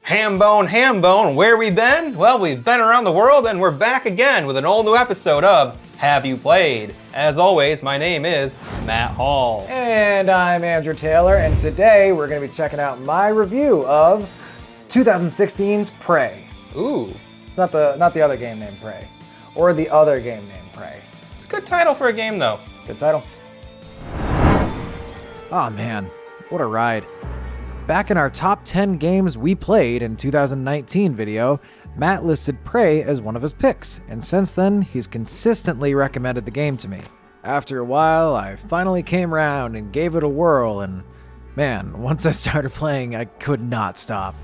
Hambone, where we been? Well, we've been around the world and we're back again with an all new episode of Have You Played? As always, my name is Matt Hall. And I'm Andrew Taylor, and today we're going to be checking out my review of 2016's Prey. Ooh. It's not the other game named Prey, or the other game named Prey. It's a good title for a game, though. Good title. Oh man, what a ride. Back in our top 10 games we played in 2019 video, Matt listed Prey as one of his picks, and since then, he's consistently recommended the game to me. After a while, I finally came around and gave it a whirl, and man, once I started playing, I could not stop.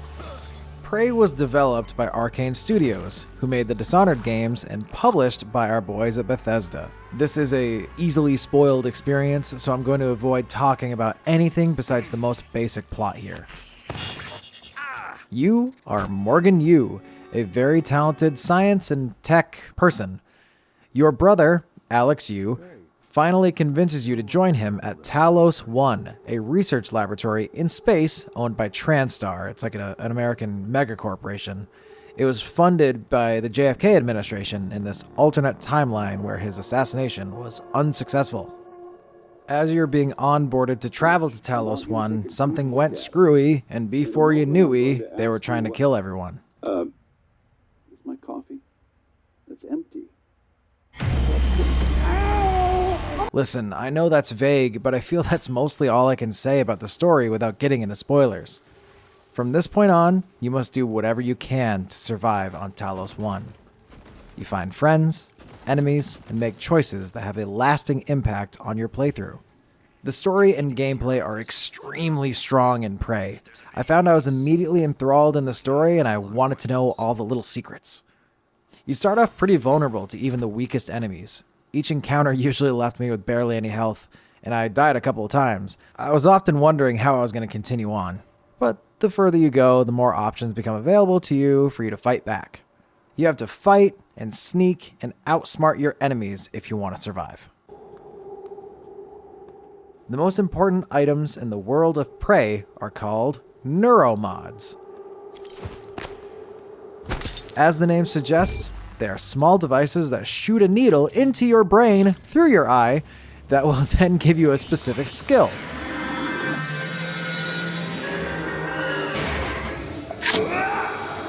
Prey was developed by Arcane Studios, who made the Dishonored games, and published by our boys at Bethesda. This is a easily spoiled experience, so I'm going to avoid talking about anything besides the most basic plot here. You are Morgan Yu, a very talented science and tech person. Your brother, Alex Yu, finally convinces you to join him at Talos 1, a research laboratory in space owned by TranStar. It's like an American megacorporation. It was funded by the JFK administration in this alternate timeline where his assassination was unsuccessful. As you're being onboarded to travel to Talos 1, something went screwy, and before you knew they were trying to kill everyone. It's my coffee. It's empty. Listen, I know that's vague, but I feel that's mostly all I can say about the story without getting into spoilers. From this point on, you must do whatever you can to survive on Talos 1. You find friends, enemies, and make choices that have a lasting impact on your playthrough. The story and gameplay are extremely strong in Prey. I found I was immediately enthralled in the story and I wanted to know all the little secrets. You start off pretty vulnerable to even the weakest enemies. Each encounter usually left me with barely any health, and I died a couple of times. I was often wondering how I was going to continue on. But the further you go, the more options become available to you for you to fight back. You have to fight and sneak and outsmart your enemies if you want to survive. The most important items in the world of Prey are called Neuromods. As the name suggests, they are small devices that shoot a needle into your brain through your eye that will then give you a specific skill.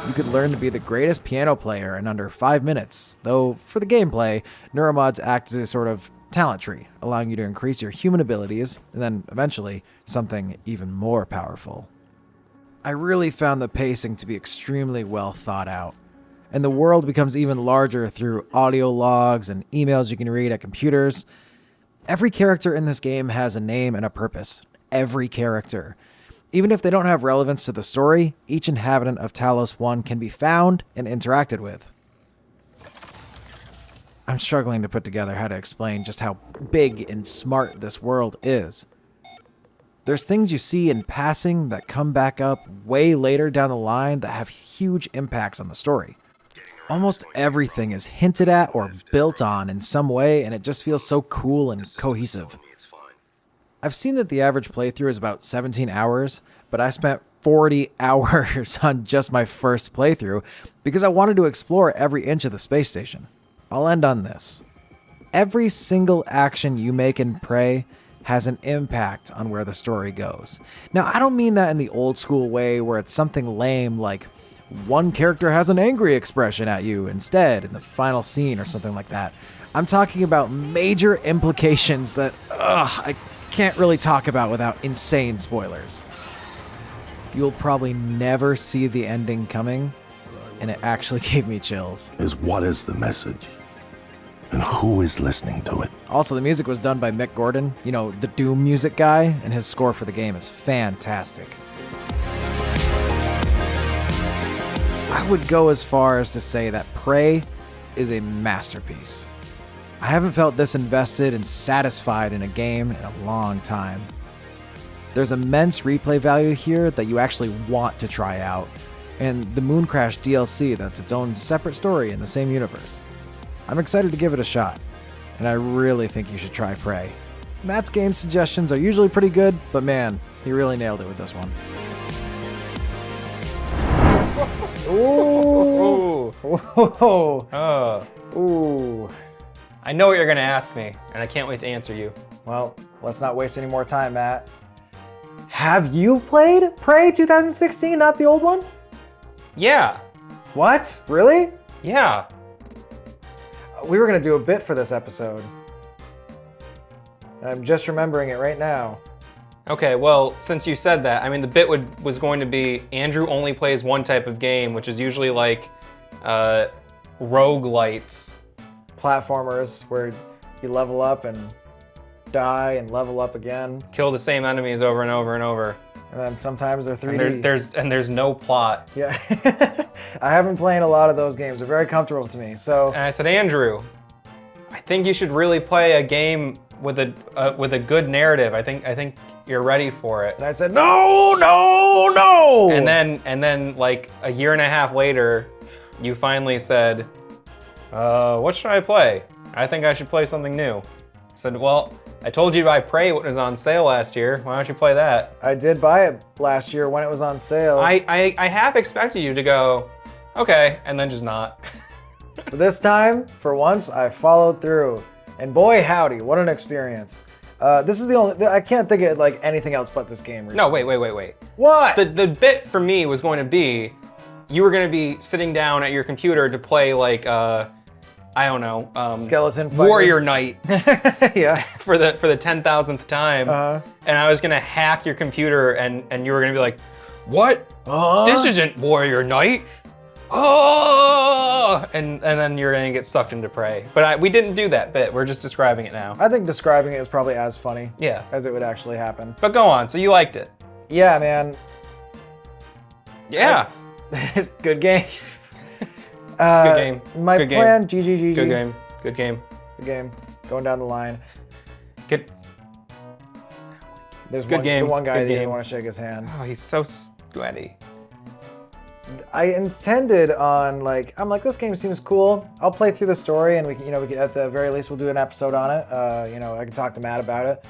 You could learn to be the greatest piano player in under 5 minutes, though for the gameplay, Neuromods act as a sort of talent tree, allowing you to increase your human abilities, and then eventually something even more powerful. I really found the pacing to be extremely well thought out, and the world becomes even larger through audio logs and emails you can read at computers. Every character in this game has a name and a purpose. Every character. Even if they don't have relevance to the story, each inhabitant of Talos 1 can be found and interacted with. I'm struggling to put together how to explain just how big and smart this world is. There's things you see in passing that come back up way later down the line that have huge impacts on the story. Almost everything is hinted at or built on in some way, and it just feels so cool and cohesive. I've seen that the average playthrough is about 17 hours, but I spent 40 hours on just my first playthrough because I wanted to explore every inch of the space station. I'll end on this. Every single action you make in Prey has an impact on where the story goes. Now, I don't mean that in the old school way where it's something lame like one character has an angry expression at you instead in the final scene or something like that. I'm talking about major implications that I can't really talk about without insane spoilers. You'll probably never see the ending coming, and it actually gave me chills. What is the message? And who is listening to it? Also, the music was done by Mick Gordon, the Doom music guy, and his score for the game is fantastic. I would go as far as to say that Prey is a masterpiece. I haven't felt this invested and satisfied in a game in a long time. There's immense replay value here that you actually want to try out, and the Mooncrash DLC that's its own separate story in the same universe. I'm excited to give it a shot, and I really think you should try Prey. Matt's game suggestions are usually pretty good, but man, he really nailed it with this one. Ooh. Ooh. Oh. Ooh. I know what you're gonna ask me, and I can't wait to answer you. Well, let's not waste any more time, Matt. Have you played Prey 2016, not the old one? Yeah. What? Really? Yeah. We were gonna do a bit for this episode. I'm just remembering it right now. Okay, well, since you said that, I mean, the bit was going to be Andrew only plays one type of game, which is usually like roguelites. Platformers where you level up and die and level up again. Kill the same enemies over and over and over. And then sometimes they're 3D. There's no plot. Yeah. I haven't played a lot of those games. They're very comfortable to me. So. And I said, Andrew, I think you should really play a game with a good narrative. I think you're ready for it. And I said, no, no, no. And then like a year and a half later, you finally said, what should I play? I think I should play something new. I said, well, I told you to buy Prey when it was on sale last year. Why don't you play that? I did buy it last year when it was on sale. I half expected you to go, okay, and then just not. But this time, for once, I followed through. And boy, howdy, what an experience. This is the only, I can't think of like anything else but this game recently. No, wait. What? The bit for me was going to be, you were going to be sitting down at your computer to play like, I don't know, Skeleton Fighter. Warrior Knight. Yeah. For the 10,000th time. And I was gonna hack your computer and you were gonna be like, what? This isn't Warrior Knight. Oh! And then you're gonna get sucked into Prey. But we didn't do that bit, we're just describing it now. I think describing it is probably as funny Yeah. as it would actually happen. But go on, so you liked it. Yeah, man. Yeah. Good game. Good game. My Good plan, game. GG. Good game. Good game. Good game. Going down the line. Good. There's Good game. the one guy Good that didn't game. want to shake his hand. Oh, he's so sweaty. I intended on I'm like, this game seems cool. I'll play through the story and we can, at the very least we'll do an episode on it. I can talk to Matt about it.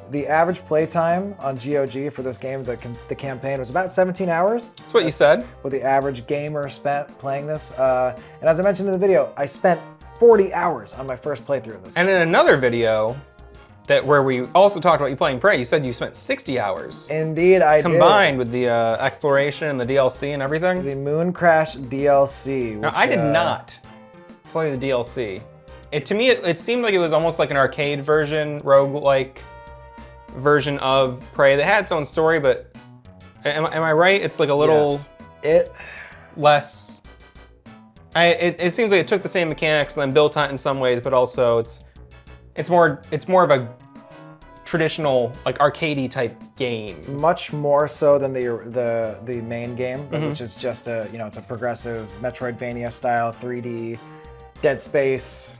The average play time on GOG for this game, the campaign, was about 17 hours. That's what you said. What the average gamer spent playing this. And as I mentioned in the video, I spent 40 hours on my first playthrough of this. And in another video, where we also talked about you playing Prey, you said you spent 60 hours. Indeed, I did. Combined with the exploration and the DLC and everything. The Moon Crash DLC. Now, I did not play the DLC. To me, it seemed like it was almost like an arcade version, roguelike version of Prey that had its own story, but am I right? It's like a little less. It seems like it took the same mechanics and then built on it in some ways, but also it's more of a traditional like arcadey type game. Much more so than the main game, which is just it's a progressive Metroidvania style 3D Dead Space.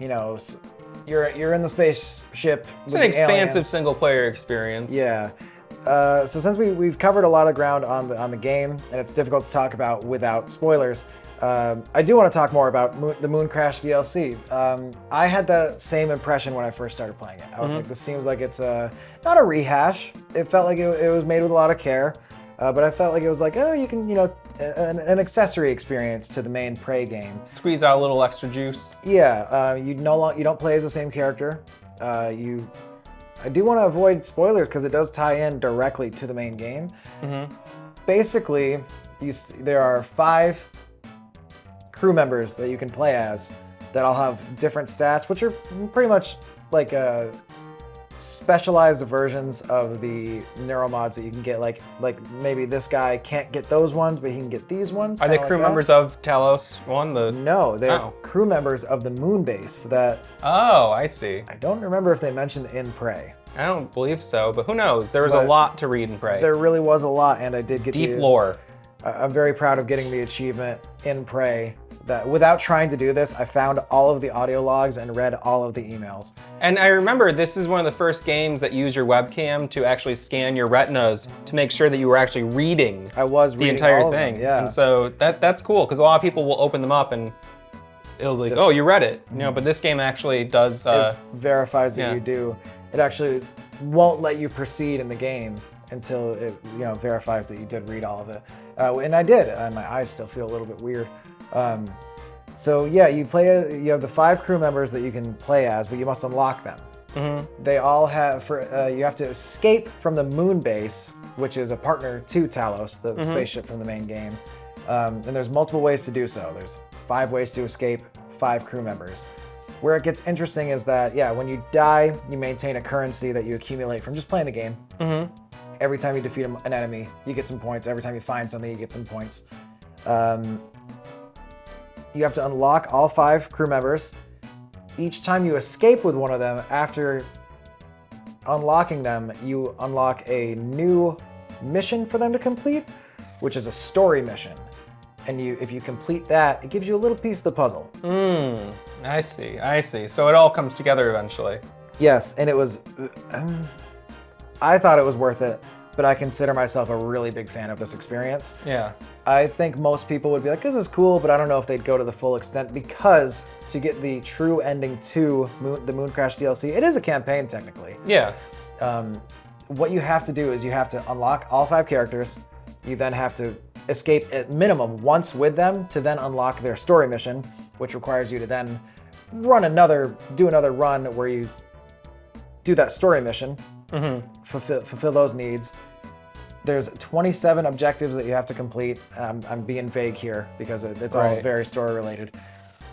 You're in the spaceship. It's an expansive single player experience. Yeah. So since we've covered a lot of ground on the game, and it's difficult to talk about without spoilers, I do want to talk more about the Moon Crash DLC. I had the same impression when I first started playing it. I was like, this seems like it's not a rehash. It felt like it was made with a lot of care, but I felt like it was like, oh, you can, an accessory experience to the main Prey game. Squeeze out a little extra juice. Yeah, you don't play as the same character. I do want to avoid spoilers because it does tie in directly to the main game. Basically, there are 5 crew members that you can play as that all have different stats, which are pretty much like specialized versions of the Neuromods that you can get. Like maybe this guy can't get those ones, but he can get these ones. Are they crew members of Talos 1? No, they're crew members of the moon base that... Oh, I see. I don't remember if they mentioned in Prey. I don't believe so, but who knows? There was a lot to read in Prey. There really was a lot, and I did get deep lore. I'm very proud of getting the achievement in Prey. That without trying to do this, I found all of the audio logs and read all of the emails. And I remember this is one of the first games that use your webcam to actually scan your retinas to make sure that you were actually reading the entire thing. Yeah. And so that's cool because a lot of people will open them up and it'll be like, oh, you read it. But this game actually does. It verifies that you do. It actually won't let you proceed in the game until it verifies that you did read all of it. And I did, and my eyes still feel a little bit weird. So yeah, you have the 5 crew members that you can play as, but you must unlock them. They all have, you have to escape from the moon base, which is a partner to Talos, the spaceship from the main game. And there's multiple ways to do so. There's 5 ways to escape, 5 crew members. Where it gets interesting is that, yeah, when you die, you maintain a currency that you accumulate from just playing the game. Every time you defeat an enemy, you get some points. Every time you find something, you get some points. You have to unlock all 5 crew members. Each time you escape with one of them, after unlocking them, you unlock a new mission for them to complete, which is a story mission. And if you complete that, it gives you a little piece of the puzzle. I see. So it all comes together eventually. Yes, and it was, I thought it was worth it, but I consider myself a really big fan of this experience. Yeah. I think most people would be like, this is cool, but I don't know if they'd go to the full extent, because to get the true ending to the Moon Crash DLC, it is a campaign technically. Yeah. What you have to do is you have to unlock all 5 characters. You then have to escape at minimum once with them to then unlock their story mission, which requires you to then do another run where you do that story mission, fulfill those needs. There's 27 objectives that you have to complete. I'm being vague here because it's all very story related.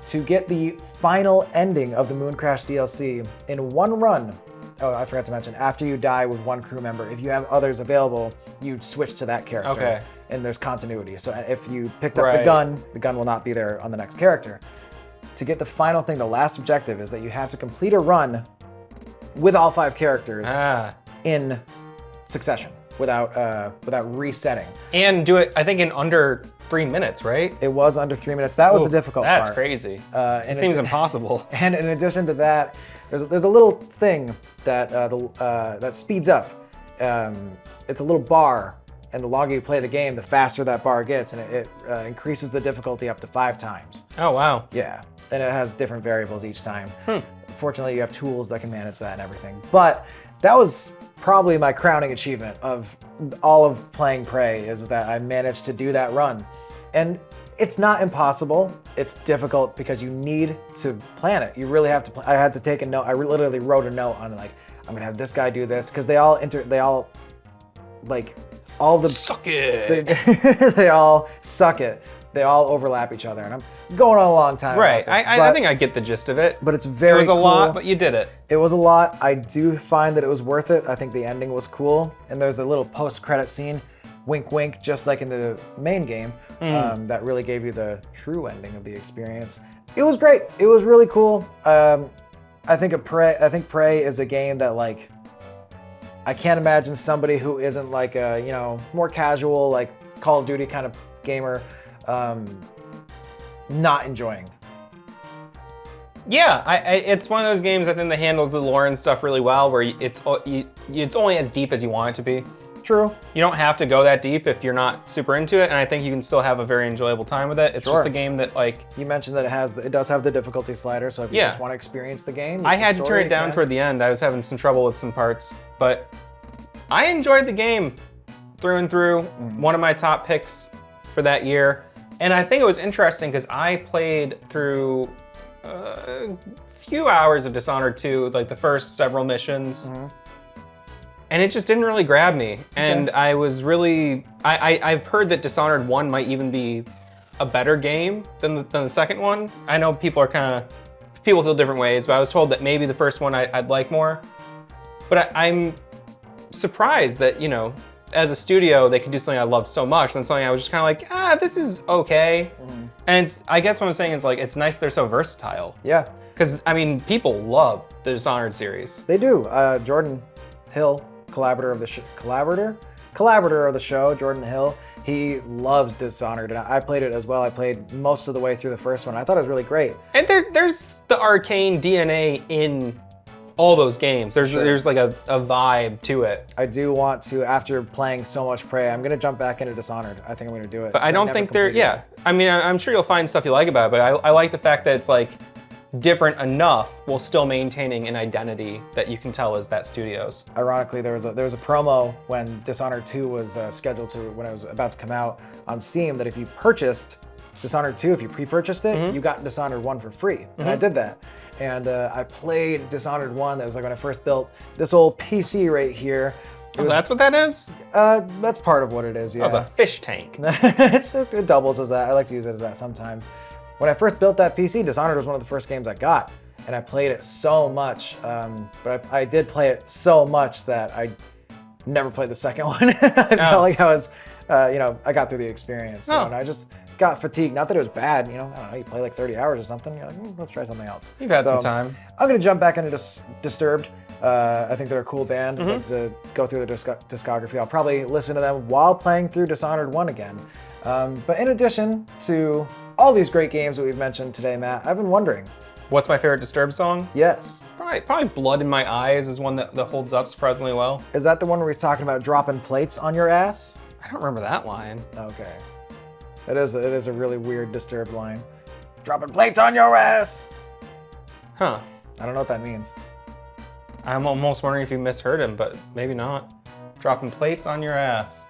To get the final ending of the Moon Crash DLC in one run, oh, I forgot to mention, after you die with 1 crew member, if you have others available, you switch to that character. Okay. And there's continuity. So if you picked up the gun will not be there on the next character. To get the final thing, the last objective is that you have to complete a run with all 5 characters in succession without resetting. And do it, I think, in under 3 minutes, right? It was under 3 minutes. That was the difficult part. That's crazy. It seems impossible. And in addition to that, there's a little thing that that speeds up. It's a little bar, and the longer you play the game, the faster that bar gets, and it increases the difficulty up to 5 times. Oh, wow. Yeah, and it has different variables each time. Fortunately, you have tools that can manage that and everything. But that was probably my crowning achievement of all of playing Prey, is that I managed to do that run. And it's not impossible. It's difficult because you need to plan it. You really have to. I had to take a note. I literally wrote a note on like, I'm gonna have this guy do this, because they all suck it. They all suck it. They all overlap each other, and I'm going on a long time. Right. About this, I think I get the gist of it. But it's very. It was a lot, but you did it. It was a lot. I do find that it was worth it. I think the ending was cool, and there's a little post-credit scene, wink, wink, just like in the main game, that really gave you the true ending of the experience. It was great. It was really cool. I think Prey is a game that, like, I can't imagine somebody who isn't like a more casual, like Call of Duty kind of gamer not enjoying. Yeah, it's one of those games I think that handles the lore and stuff really well, where it's only as deep as you want it to be. True. You don't have to go that deep if you're not super into it, and I think you can still have a very enjoyable time with it. It's just a game that, like... You mentioned that it does have the difficulty slider, so if you just want to experience the game... I had to turn it down toward the end. I was having some trouble with some parts, but I enjoyed the game through and through. One of my top picks for that year. And I think it was interesting because I played through a few hours of Dishonored 2, like the first several missions. And it just didn't really grab me. And I was really, I've heard that Dishonored 1 might even be a better game than the second one. I know people feel different ways, but I was told that maybe the first one I'd like more. But I'm surprised that, as a studio, they could do something I loved so much, and something I was just kind of like, this is okay. And I guess what I'm saying is, like, it's nice they're so versatile. Yeah. Because, I mean, people love the Dishonored series. They do. Jordan Hill, collaborator of the show, Jordan Hill, he loves Dishonored, and I played it as well. I played most of the way through the first one. I thought it was really great. And there's the arcane DNA in all those games. There's like a vibe to it. I do want to, after playing so much Prey, I'm gonna jump back into Dishonored. I think I'm gonna do it. But I don't think I mean, I'm sure you'll find stuff you like about it, but I like the fact that it's like, different enough while still maintaining an identity that you can tell is that studio's. Ironically, there was a promo when Dishonored 2 was scheduled to, when it was about to come out on Steam, that if you purchased Dishonored 2, if you pre-purchased it, you got Dishonored 1 for free. And I did that. And I played Dishonored 1. That was like when I first built this old PC right here. Oh, that's what that is? That's part of what it is, yeah. That was a fish tank. It doubles as that. I like to use it as that sometimes. When I first built that PC, Dishonored was one of the first games I got. And I played it so much. But I did play it so much that I never played the second one. I felt like I was, I got through the experience. And I just got fatigued. Not that it was bad, I don't know, you play like 30 hours or something, you're like, let's try something else. You've had some time. I'm gonna jump back into Disturbed. I think they're a cool band. I'd like to go through their discography. I'll probably listen to them while playing through Dishonored 1 again. But in addition to all these great games that we've mentioned today, Matt, I've been wondering. What's my favorite Disturbed song? Yes. Probably Blood in My Eyes is one that holds up surprisingly well. Is that the one where he's talking about dropping plates on your ass? I don't remember that line. Okay. It is a really weird Disturbed line. Dropping plates on your ass! Huh. I don't know what that means. I'm almost wondering if you misheard him, but maybe not. Dropping plates on your ass.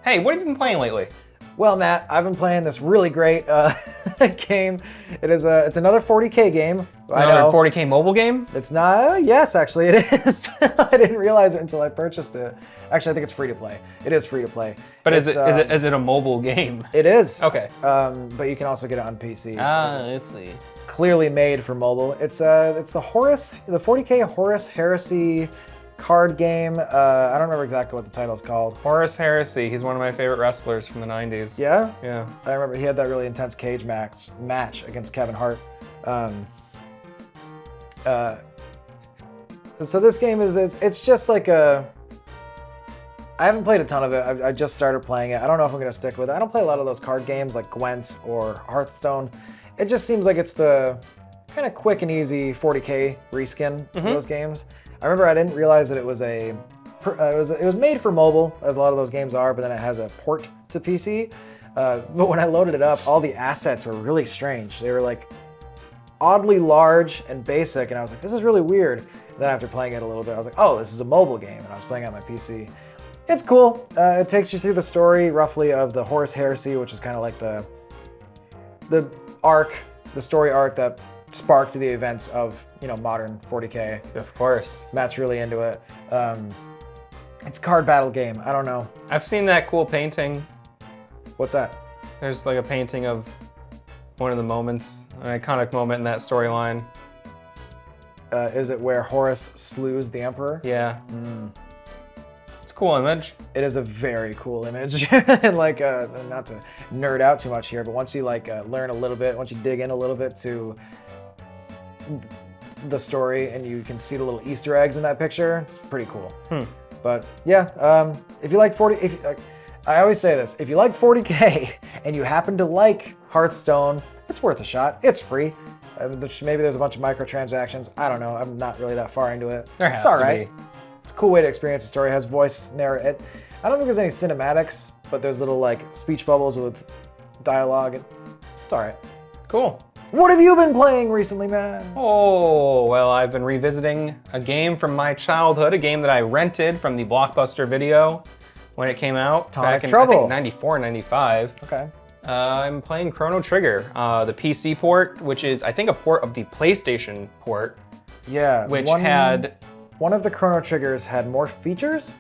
Hey, what have you been playing lately? Well, Matt, I've been playing this really great game. It's another 40K game. It's another 40K mobile game? It's not. Yes, actually, it is. I didn't realize it until I purchased it. Actually, I think it's free to play. It is free to play. But is it a mobile game? It is. Okay. But you can also get it on PC. Let's see. Clearly made for mobile. It's the 40K Horus Heresy card game. I don't remember exactly what the title's called. Horus Heresy. He's one of my favorite wrestlers from the 90s. Yeah? Yeah. I remember he had that really intense cage match against Kevin Hart. So this game it's just like a... I haven't played a ton of it. I just started playing it. I don't know if I'm going to stick with it. I don't play a lot of those card games like Gwent or Hearthstone. It just seems like it's the kind of quick and easy 40K reskin of those games. I remember I didn't realize that it was it was made for mobile, as a lot of those games are, but then it has a port to PC. But when I loaded it up, all the assets were really strange. They were like oddly large and basic, and I was like, this is really weird. And then after playing it a little bit, I was like, oh, this is a mobile game, and I was playing on my PC. It's cool. It takes you through the story, roughly, of the Horus Heresy, which is kind of like the story arc that sparked the events of, modern 40K. Of course. Matt's really into it. It's a card battle game. I don't know. I've seen that cool painting. What's that? There's like a painting of one of the moments, an iconic moment in that storyline. Is it where Horus slews the Emperor? Yeah. It's a cool image. It is a very cool image. And not to nerd out too much here, but once you learn a little bit, once you dig in a little bit to the story and you can see the little Easter eggs in that picture, it's pretty cool. But yeah, if you like I always say this, if you like 40K and you happen to like Hearthstone, it's worth a shot. It's free. Maybe there's a bunch of microtransactions. I don't know. I'm not really that far into it. There has it's all to right. be. It's a cool way to experience the story. It has voice narrate. I don't think there's any cinematics, but there's little speech bubbles with dialogue. It's all right. Cool. What have you been playing recently, man? Oh, well, I've been revisiting a game from my childhood, a game that I rented from the Blockbuster video when it came out back in, I think, 94, 95. Okay. I'm playing Chrono Trigger, the PC port, which is, I think, a port of the PlayStation port. Yeah. Which had... One of the Chrono Triggers had more features?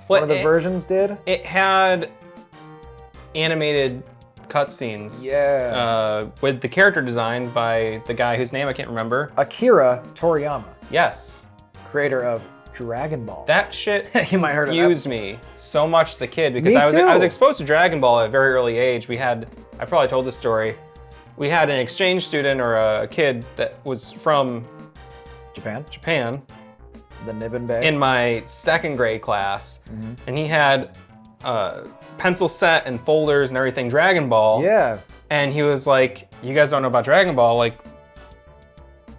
Well, one of the versions did? It had animated cutscenes. Yeah. With the character designed by the guy whose name I can't remember. Akira Toriyama. Yes. Creator of Dragon Ball. That shit you might heard confused of that. me so much as a kid because Me I was too. exposed to Dragon Ball at a very early age. I probably told this story. We had an exchange student or a kid that was from Japan. The Nibbin Bay. In my second grade class, and he had pencil set and folders and everything Dragon Ball. Yeah. And he was like, "You guys don't know about Dragon Ball?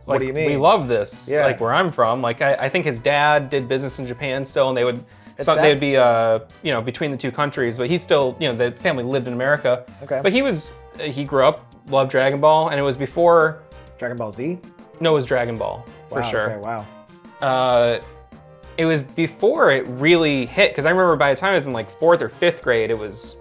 What do you mean? We love this. Yeah. Like where I'm from. Like I think his dad did business in Japan still, and they would they'd be between the two countries. But he still the family lived in America. Okay. But he grew up, loved Dragon Ball, and it was before Dragon Ball Z. No, it was Dragon Ball, for Wow, sure. Okay, wow. It was before it really hit, because I remember by the time I was in like 4th or 5th grade, it was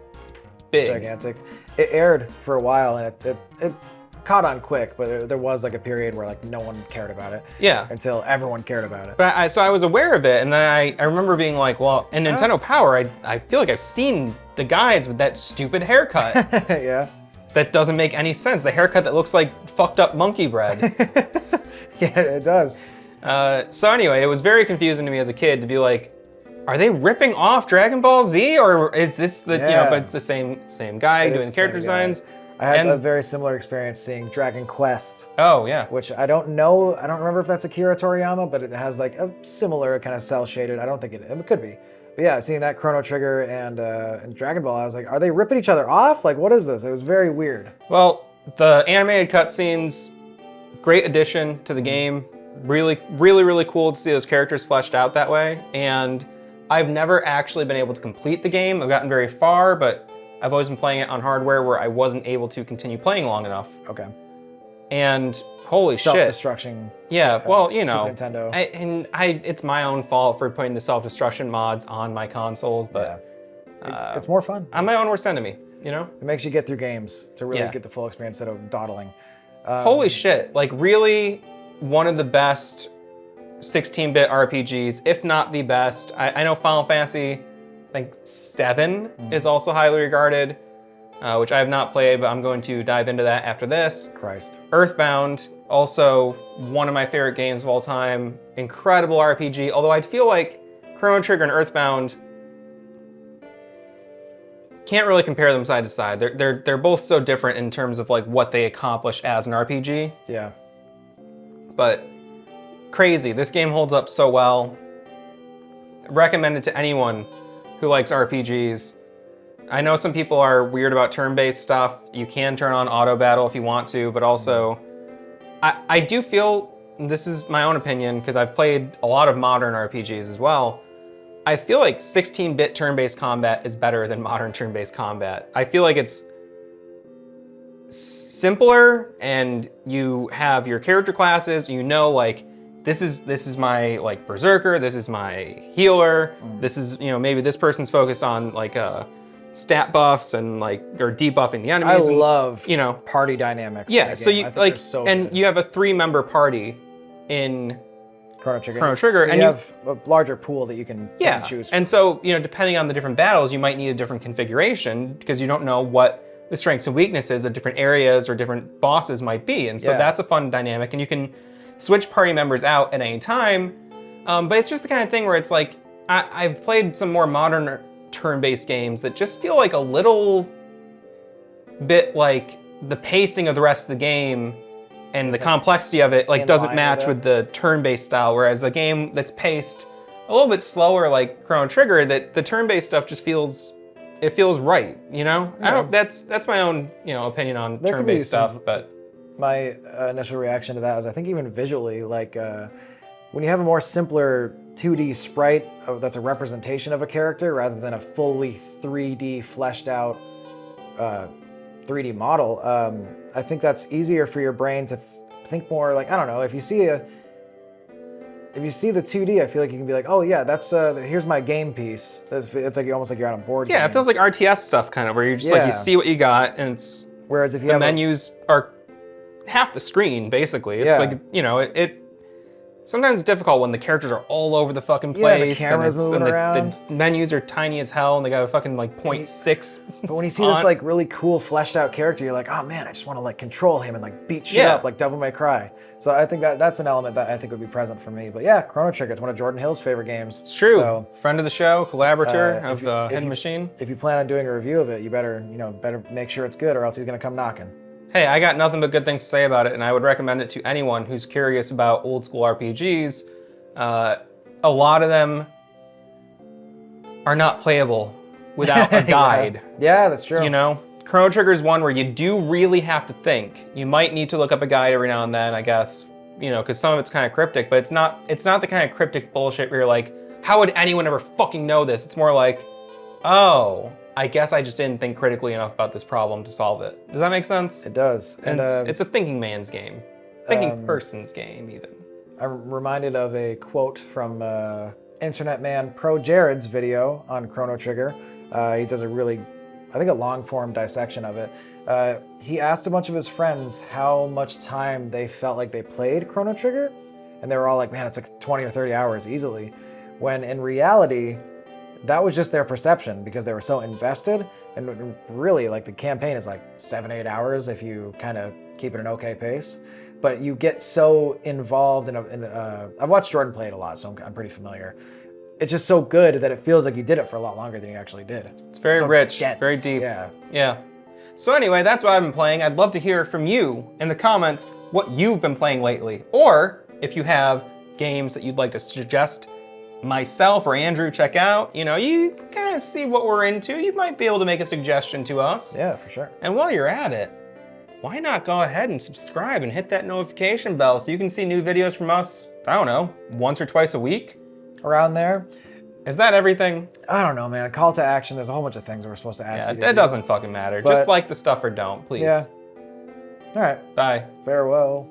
big. Gigantic. It aired for a while, and it caught on quick, but there was like a period where like no one cared about it. Yeah. Until everyone cared about it. But so I was aware of it, and then I remember being like, well, in Nintendo Power, I feel like I've seen the guys with that stupid haircut. Yeah. That doesn't make any sense. The haircut that looks like fucked up monkey bread. Yeah, it does. So anyway, it was very confusing to me as a kid to be like, are they ripping off Dragon Ball Z, or is this the but it's the same guy doing the character designs? I had a very similar experience seeing Dragon Quest. Oh yeah. Which I don't know. I don't remember if that's Akira Toriyama, but it has like a similar kind of cell shaded. I don't think it could be. But yeah, seeing that Chrono Trigger and Dragon Ball, I was like, are they ripping each other off? Like, what is this? It was very weird. Well, the animated cutscenes, great addition to the game. Really, really, really cool to see those characters fleshed out that way. And I've never actually been able to complete the game. I've gotten very far, but I've always been playing it on hardware where I wasn't able to continue playing long enough. Okay. And holy shit. Self-destruction. Yeah, well, you know. Super Nintendo. It's my own fault for putting the self-destruction mods on my consoles, but it's more fun. I'm my own worst enemy, you know? It makes you get through games to really get the full experience instead of dawdling. Holy shit, like really one of the best 16-bit RPGs, if not the best. I know Final Fantasy, I think 7 is also highly regarded, which I have not played, but I'm going to dive into that after this. Christ. Earthbound, also one of my favorite games of all time. Incredible RPG, although I feel like Chrono Trigger and Earthbound can't really compare them side to side. They're both so different in terms of like what they accomplish as an RPG. Yeah. But crazy, this game holds up so well. Recommend it to anyone who likes RPGs. I know some people are weird about turn-based stuff. You can turn on auto battle if you want to, but also I do feel, this is my own opinion because I've played a lot of modern RPGs as well, I feel like 16-bit turn-based combat is better than modern turn-based combat. I feel like it's simpler and you have your character classes, you know, like this is my like berserker, this is my healer, this is, you know, maybe this person's focused on like stat buffs and like or debuffing the enemies. I love, you know, party dynamics. Yeah, so you like and good. you have a 3-member party in Chrono Trigger. And you have a larger pool that you can choose from. And so, you know, depending on the different battles, you might need a different configuration because you don't know what the strengths and weaknesses of different areas or different bosses might be. And so that's a fun dynamic. And you can switch party members out at any time. But it's just the kind of thing where it's like, I've played some more modern turn-based games that just feel like a little bit like the pacing of the rest of the game and the complexity of it like doesn't match with the turn-based style, whereas a game that's paced a little bit slower like Chrono Trigger, that the turn-based stuff just feels right, you know? I don't that's my own, you know, opinion on turn-based stuff, but my initial reaction to that is I think even visually, like when you have a more simpler 2D sprite that's a representation of a character rather than a fully 3D fleshed out 3D model, I think that's easier for your brain to think more like, I don't know, if you see the 2D, I feel like you can be like, oh yeah, that's here's my game piece. It's like almost like you're on a board game. Yeah, it feels like RTS stuff kind of, where you're just like, you see what you got, and it's, whereas if you the menus are half the screen, basically. It's like, you know, it sometimes it's difficult when the characters are all over the fucking place. The camera's moving around. The menus are tiny as hell, and they got a fucking like 0.6. But when you see this like really cool fleshed out character, you're like, oh man, I just want to like control him and like beat shit up like Devil May Cry. So I think that's an element that I think would be present for me. But yeah, Chrono Trigger, it's one of Jordan Hill's favorite games. It's true. So, friend of the show, collaborator of Hidden Machine. If you plan on doing a review of it, you better make sure it's good, or else he's gonna come knocking. Hey, I got nothing but good things to say about it, and I would recommend it to anyone who's curious about old school RPGs. A lot of them are not playable without a guide. Yeah, that's true. You know, Chrono Trigger is one where you do really have to think. You might need to look up a guide every now and then, I guess, you know, because some of it's kind of cryptic, but it's not the kind of cryptic bullshit where you're like, how would anyone ever fucking know this? It's more like, oh, I guess I just didn't think critically enough about this problem to solve it. Does that make sense? It does. And it's a thinking man's game. Thinking person's game, even. I'm reminded of a quote from Internet Man Pro Jared's video on Chrono Trigger. He does a really, I think, a long-form dissection of it. He asked a bunch of his friends how much time they felt like they played Chrono Trigger, and they were all like, man, it's like 20 or 30 hours easily. When in reality, that was just their perception because they were so invested. And really, like, the campaign is like 7-8 hours if you kind of keep it an okay pace. But you get so involved I've watched Jordan play it a lot, so I'm pretty familiar. It's just so good that it feels like you did it for a lot longer than you actually did. It's very rich, very deep. Yeah. So anyway, that's what I've been playing. I'd love to hear from you in the comments what you've been playing lately. Or if you have games that you'd like to suggest myself or Andrew check out, you kind of see what we're into. You might be able to make a suggestion to us. Yeah, for sure. And while you're at it, why not go ahead and subscribe and hit that notification bell so you can see new videos from us, I don't know, once or twice a week? Around there. Is that everything? I don't know, man. Call to action. There's a whole bunch of things we're supposed to ask you to that do. doesn't fucking matter. But, just like the stuff or don't, please. Yeah. All right. Bye. Farewell.